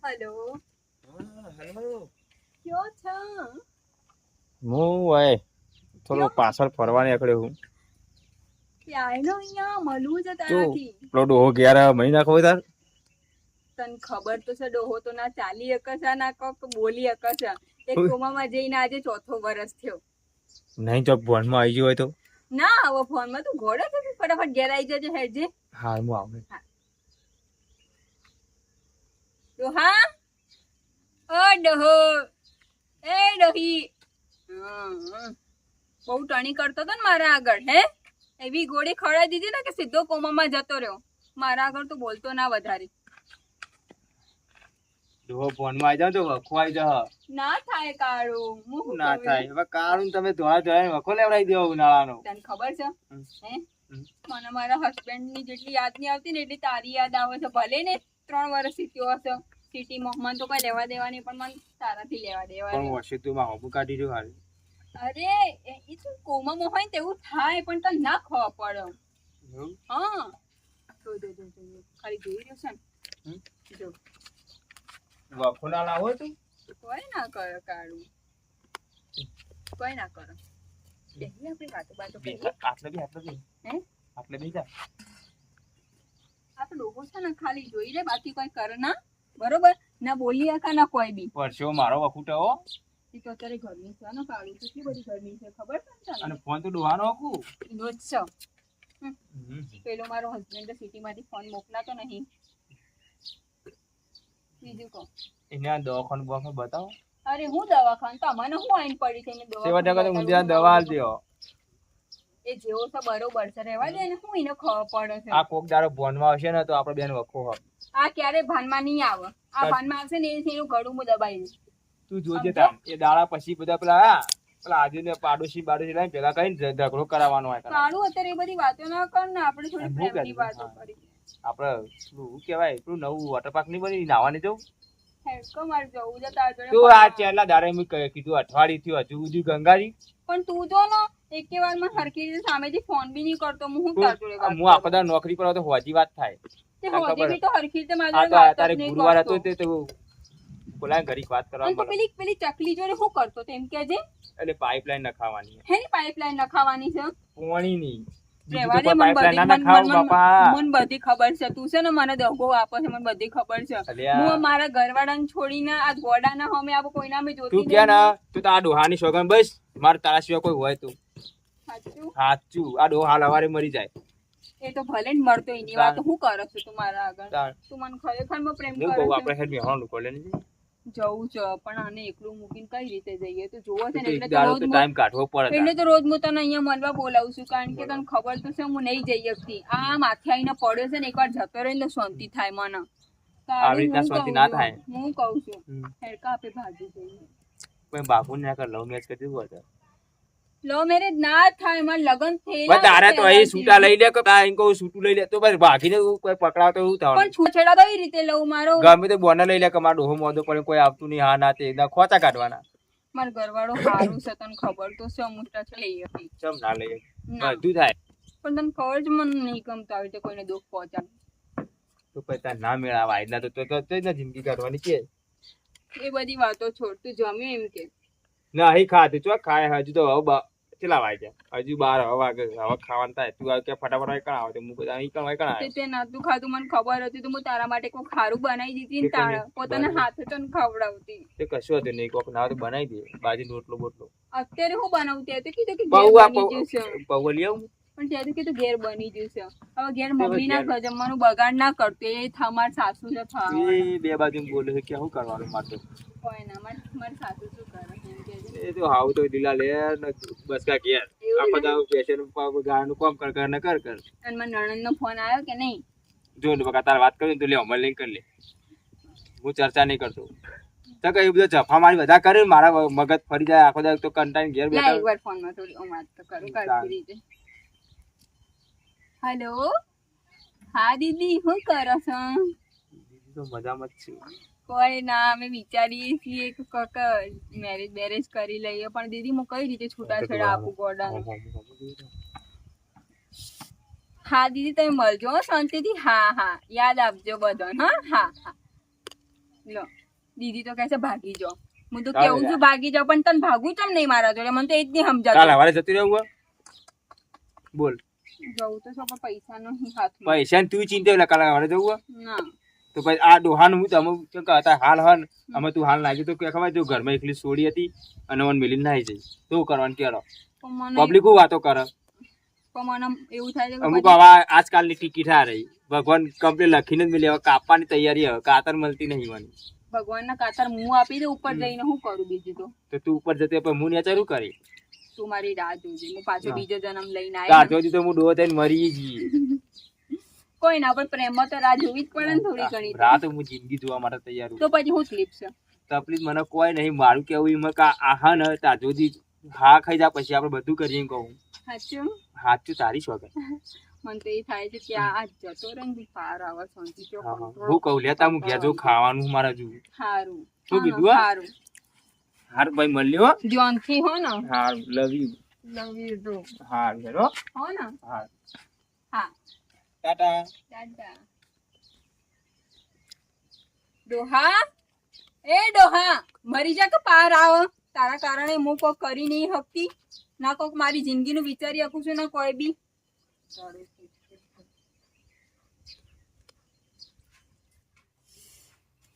Hello hello क्यों था હું ભાઈ થોડો પાછળ ફરવા નીકળ્યો હું આયનો અહીંયા મળવું છે તો તારાથી પેલો ડોહો ઘેર મહિના ખબર તાર તને ખબર તો છે ડોહો તો ના ચાલી અકસા ના કોક બોલી અકસા એક કોમામાં જઈને આજે ચોથો વર્ષ થયો નહીં તો ફોનમાં આવી ગયો હોય તો ના આવો ફોન માં તું ઘોડે છે ફટાફટ ઘેર આવી જજે હેડજે હા હું આવે ડોહા ઓ ડોહો એ ડોહી બહુ ટણી કરતો હતો ને મારા આગળ હે એવી ગોળી ખવડાવી દીધી ને કે સીધો કોમામાં જતો રહ્યો મારા આગળ તો બોલતો ના વધારે ડોહો ફોનમાં આવી જાવ તો વખો આવી જા ના થાય કાળું હું ના થાય હવે કાળું તમે ધોળા ધોળા વખો લેવડાવી દેવો ઉનાળાનો તને ખબર છે હે મને મારા હસબન્ડ ની જેટલી યાદ નહીં આવતી ને એટલી તારી યાદ આવે છે ભલે ને 3 વર્ષ થયો હશે સિટીમાં મને તો કઈ લેવા દેવાની પણ મને તારાથી લેવા દેવાની પણ વર્ષે તું માં હોબુ કાઢી રહ્યો હાલ અરે એ તો કોમામાં હોય ને તેવું થાય પણ તને ના ખબર પડે હા જો ખાલી જોઈ રહ્યો છે ને જો વખો ના લાવો તું કોઈ ના કરે કાળું કોઈ ના કરે પહેલી આપણી વાતો કરીએ આટલે બી હે આટલે બી જા આ તો લોકો છે ને ખાલી જોઈ લે બાકી કોઈ કરે ના બરોબર ના બોલી આકા ના કોઈ બી પરસ્યો મારો વખુટો એ તો અત્યારે ગરમી છે ને કાળું કેટલી બધી ગરમી છે ખબર છે ને અને ફોન તો ડોવાનો હકું રોજ છે પેલો મારો હસબન્ડ સિટી માંથી ફોન મોકલાતો નહીં બીજું કહો એને દવાખાનું બવાખાનું બતાવો અરે હું દવાખાન તો મને હું આઈન પડી છે મેં સેવા ટકા તો ઊંધિયા દવા આલ દ્યો એ જેવો તો બરોબર છે રહેવા દે ને હું એને ખબર પડે છે આ કોક દાડો ભોનમાં આવશે ને તો આપણે બેન વખો હક આ ક્યારે ભાનમાં નહીં આવે આ ભાનમાં આવશે ને એનું ગળું હું દબાઈ દઈશ તું જોજે તાર એ દાડા પછી બધા પેલા આજુ ને પાડોશી લઈને ભેગા કરીને ઝઘડો કરાવવાનો હોય કાળું અત્યારે એ બધી વાતો ના કર ને આપણે થોડી પ્રેમની વાતો કરી આપણે શું કહેવાય પેલું નવું વોટર પાર્ક ની બની નાવાની જવું હેડકો માર જવું છે તાર જોડે તું આ છેલ્લા દાડે મેં કીધું અઠવાડિયું થયું હજુ સુધી ગંગાજી પણ તું જો ને એકે વાર માં હરખી રીતે સામેથી ફોન બી નહીં કરતો હું તાર જોડે વાત હું આખો દાડો નોકરી પર તો હોજી વાત થાય તે હોજી બી તો હરખી રીતે મારી જોડે આ વાત તારે જ નહીં ગુરુવાર કરતો હતો તે બોલાય ઘડીક વાત કરવા અને તું પેલી ચકલી જોડે શું કરતો તેમ કેજે એટલે પાઇપલાઈન નખાવાની હેની પાઇપલાઈન નખાવાની છે પોણી ની રેવા દે મને બધી ખબર છે તું છે ને મને દગો આપે છે મને બધી ખબર છે હું મારા ઘરવાળાને છોડીને આ ગોડાના હમે આવો કોઈના મે જોતી તું કે ના તું તો આ ડોહાની સોગન બસ માર તારા સિવાય કોઈ હોય તું સાચું આ ડોહા હાલ હવારે મરી જાય એ તો ભલે જ મરતો એની વાત હું કરો છું તું મારા આગળ તું મને ખરેખર માં પ્રેમ કરે છે આપણે હેડ મેહોણું કોલે ને જવું છે પણ આને એકલું મૂકીને કઈ રીતે જઈએ તો જોવો છે ને એટલે તો ટાઈમ કાઢવો પડે એટલે તો રોજ હું તને અહીંયા મળવા બોલાવું છું કારણ કે તને ખબર તો છે હું નહીં જઈ શકતી આ માથે આવીને પડ્યો છે ને એકવાર જતો રહે ને શાંતિ થાય મને આવી રીતના શાંતિ ના થાય હું કહું છું હેડકા આપે ભાગી જઈએ કોઈ બાપુ ને કર લવ મેચ કરી દીધું હતું લવ મેરેજ ના થાય માર લગન થઈ બસ તારે તો અહીં સૂટા લઈ લે કે આ ઇનકો સૂટું લઈ લે તો બસ ભાગીને કોઈ પકડાવ તો એવું થવાનું પણ છૂછેડા કઈ રીતે લઉં મારો ગમે તે બોના લઈ લે કે મારો ડોહો મોદો પણ કોઈ આવતું નહીં હા ના તે ખોચા કાઢવાના માર ઘરવાળો સારું છે તને ખબર તો છે મુસ્ટા છે લઈ હતી ચમ ના લઈએ બધું થાય પણ તને ખબર જ મને નહીં ગમતા આવી રીતે કોઈને દુઃખ પહોંચાડે તો પૈસા ના મેળાવા આજના તો જિંદગી કાઢવાની કે એ બધી વાતો છોડ તું જમ્યું એમ કે ના અહીં ખાધું ચો ખાય હજુ તો હવે કેટલા વાગે હજુ 12 વાગે હવે ખાવાનું થાય તું કે ફટાફટ કણ આવે તો હું બધા અહીં કણ આવે તે નાતું ખાધું મને ખબર હતી તો હું તારા માટે કોઈ ખારું બનાવી દીધી ને તારા પોતાના હાથે તો ખવડાવતી તે કશું હતું નહીં કોક ના તો બનાવી દે બાજી રોટલો બોટલો અત્યારે હું બનાવતી હતી કીધું કે ઘેર બની જશે પૌવા લઈ આવું પણ ત્યારે કીધું ઘેર બની જશે હવે ઘેર મમ્મી ના જમવાનું બગાડ ના કરતો એ તમાર સાસુ છે એ બે બાજુ બોલે છે કે શું કરવાનું મારે કોઈ ના મારી સાસુ શું કરે એ તો હાવ તો ઢીલા લે બસ કા ઘેર આખો દાવ પેશન ગાવાનું કામ કર અને મારા નણંદ નો ફોન આવ્યો કે નહીં જો ને બકા તાર વાત કરી તો લે અમલ લઈ કરી લે હું ચર્ચા નહીં કરતો તો કઈ બધું જફા મારી બધા કરે મારા મગજ ફરી જાય આખો દાવ તો કંટાઈને ઘેર બેઠા એકવાર ફોન માં થોડી વાત તો કરું કાઢી રીતે હેલો હા દીદી શું કરો છો દીદી તો મજામાં જ છે કોઈ ના અમે વિચારીએ છીએ કે કોક મેરેજ બેરેજ કરી લઈએ પણ દીદી હું કઈ રીતે છૂટાછેડા આપું ગોડાનું હા દીદી તમે મળજો શાંતિથી હા યાદ આપજો બધો હા લો દીદી તો કહે છે ભાગી જાઓ. હું તો ચાલે કેવું યાર. છું ભાગી જાઓ, પણ તને ભાગવું ચમ નહીં મારા જોડે? મને તો એ જ નહીં કાલ સમજાતું. હવારે જતું રહેવું હે? બોલ જવું તો છો પણ પૈસા નહીં હાથમાં. પૈસા તું ચિંતા એટલે કાલ હવારે જવું હે? ના તો પછી આ ડોહાનું હું તમે કેમ કે હતા હાલ હન અમે તું હાલ લાગી તો કે ખબર જો ઘરમાં એકલી છોડી હતી અને મને મિલીને નાઈ જઈ તો શું કરવાનું કેરો પણ મને પબ્લિક વાતો કરે પણ મને એવું થાય છે કે અમુક પછી આવા આજકાલની ટિકિટ આ રહી ભગવાન કમ્પ્લેટ લખીને જ મિલી હવે કાપવાની તૈયારી હવે કાતર મળતી નહીં મને ભગવાનના કાતર હું આપી દઉં ઉપર જઈને હું કરું બીજું તો તું ઉપર જતી પણ હું નેચર શું કરી તું મારી રાહ જોજે. હું પાછો હા. બીજો જન્મ લઈને તાર આવી. જોતી તો હું ડોહો થઈને મરી ગઈ કોઈ ના, પણ પ્રેમમાં તો રાહ જોવી જ પડે ને થોડી ઘણી તો. રાત હું જિંદગી જોવા માટે તૈયાર છું તો પછી હું સ્લીપ છે. તકલીફ મને કોઈ નહીં મારું કેવું એમાં કા આહા ન તાર જોતી હા ખાઈ જા પછી આપણે બધું કરીએ એમ કહું સાચું સાચું તારી શોખ મને તો એ થાય છે કે આ જતો રહે ને પાર આવે શાંતિ તો હું કહું લેતા હું ઘેર જો ખાવાનું મારા જોવું સારું. શું કીધું હો? સારું હાર ભાઈ મળ્યો જોનથી હો ને હાર love you love you too હાર હેરો હો ને. હાર હા ટાટા દાદા. ડોહા એ ડોહા મરી જા કે પાર આવ. તારા કારણે હું કોક કરી નહીં શકતી, ના કોક મારી જિંદગીનું વિચારી શકું છું, ના કોઈ બી.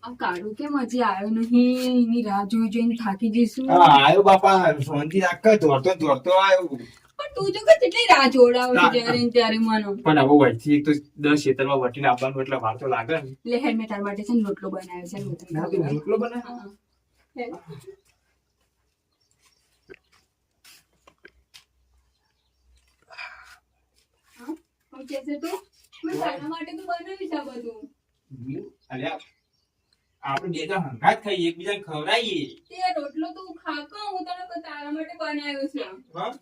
આ કાળું કેમ હજી આવ્યો નહીં? એની રાહ જોઈ જોઈને થાકી જઈશું. હા આયો બાપા શાંતિ રાખ દોડતો દોડતો આયો પણ તું જો કે કેટલી રાહ જોડાવે છે જ્યારે ને ત્યારે મને. પણ હવે વહીથી એક તો 10 ખેતરમાં વટીને આવવાનું એટલે વાર તો લાગે ને લે હેડ મેં તાર માટે છે ને રોટલો બનાવ્યો છે ને હું તને ના ખવડાવું. તું રોટલો બના હા. હેડ. હા? શું કહે છે તું? મેં તારા માટે તો બનાવી છે આ બધું. અલ્યા આપણે બે જણ હંગાત ખાઈએ એકબીજાને ખવડાવીએ તે રોટલો તું ખા કો, હું તને તારા માટે બનાવ્યો છે. હા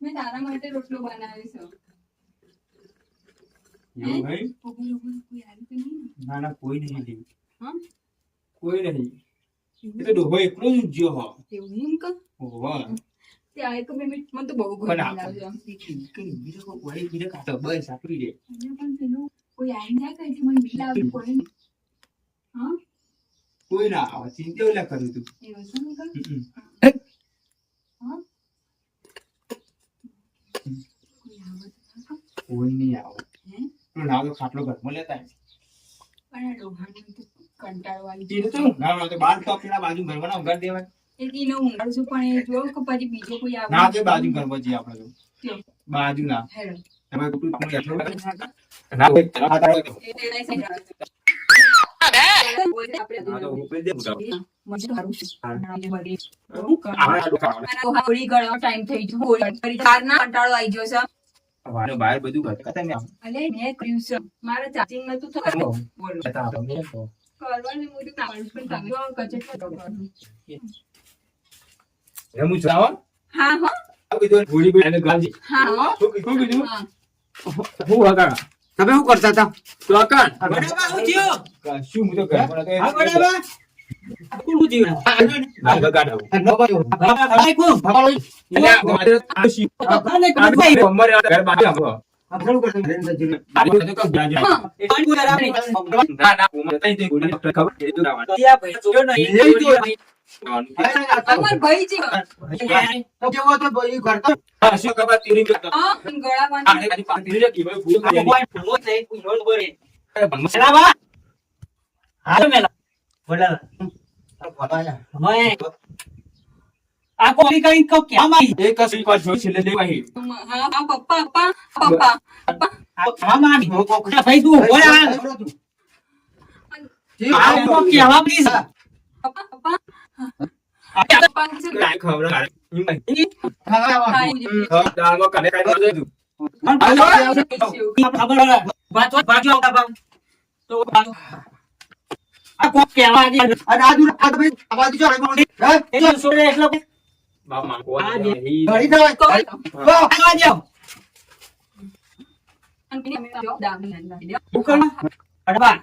મેં તારા માટે રોટલો બનાવ્યો છે. એવું હે? ઉભો રહો, કોઈ આવ્યું કે નહીં ને? ના ના કોઈ નહીં લીધું. હા? કોઈ નહીં એ તો ડોહો એકલો જ ઉજ્યો હો એવું એમ કે? ઓહો તે આ એક મિનિટ મને તો બહુ પણ ગરમી આપણે લાગે છે. બીજો કોઈ વળી બીજો કાતો બસ આપી દે અને પણ પેલું કોઈ આવીને ના કહે છે મને બિલ આવ્યું કોઈ નહીં. હા? કોઈ ના આવે ચિંતા ઓલા કરું તું એવું છે ને કાં? હમ. હા? કોઈ આવે તો ના કહો. કોઈ નહીં આવે હે? તો ના તો ખાટલો ઘરમાં લેતા આય. પણ આ ડોહાને તો કંટાળો આવી કીધું ગયો. તો ના ના તો બાર તો પેલા બાજુ ઘરમાં ના ઉગાડ દેવાય એટલે એને ઊંઘાડું છું, પણ એ જો કે પછી બીજો કોઈ આવે. ના તે બાજુ ઘરમાં જઈએ આપણે તો ક્યો? બાજુ ના હેડો. તમે કુટુંબ કોણ એટલો ના એ તેડાઈ સાઈડ આવે છે. આપણે ઉપે દે બુકા મને તો હારું છે. હા. આજે વળી હું કરું? આપણે આ દુકાન મારા હોળી ગળવાનો ટાઈમ થઈ ગયો. હોળી ફરી કારના કંટાળો આવી ગયો છે. વાળો બહાર બધું ઘર કતા મે અલે મેં કર્યું છે. મારે ચાર્જિંગ નતું થતું. બોલો. કતા આપણે તો કરવાનું મોટું કામ પણ તમે આવો કચેટ કરવાનું. રમુ ચાવો હા હો. આ કીધું ગોળી ગોળી અને ગાજી હા હો. શું કીધું હા. હું હગા તમે શું કરતા હતા? તો અકણ બરાબર, શું થયું? શું હું તો ઘરમાં હતો હા, બરાબર. કોણ શું થયું? ના બગાડો નો કર્યો. ભાઈ, કોણ? એટલે મારે આ શી ભાઈ, આ ભાઈ, ઉંમરે ઘર બાજુ આવો આ ઘણું કરતું. આ તો કમ જાજે હા. પાણી પૂરા રાખે. ના ના ઉંમર તઈ તે ગોળી ડોક્ટર ખબર એ તો રાવણ ત્યાં ભાઈ જોયો નહીં. અમાર ભાઈ છે. તો કેવો હતો ભાઈ કરતો? હા શું ખબર તીરી કરતો હા, ગળા આ બાંધી. ને પાણી તીરી કે ભાઈ પૂરો કરી કોઈ ફૂલો થઈ, કોઈ નોંધ બોલે. આલી મેલા બા. હાલો મેલા. બોલા. હવે આ કોલી કઈ કો કેમ આવી? એક જ વાર જોઈ છે લે દેવાહી હા હા પપ્પા પપ્પા પપ્પા આ કેમ આવી? ભાઈ તું ઉભો રહે. આ કો કેવા પ્લીઝ. પપ્પા પપ્પા આ પપ્પા છે. કાઈ ખબર આ ખાઈ દાળમાં કને કાઈ ન દેતું ખબર બાજુ બાજુ આવતા બા. તો બાજુ આ કો કેવા આવી? અને આજુ આ ભાઈ આ બાજુ જો હે એટલે સોરે એટલો બાપ માં કો આ બે. નહીં ઘડી થવાય કોઈ આવવા દો. દામી અંદર ઉકળ. અડવા.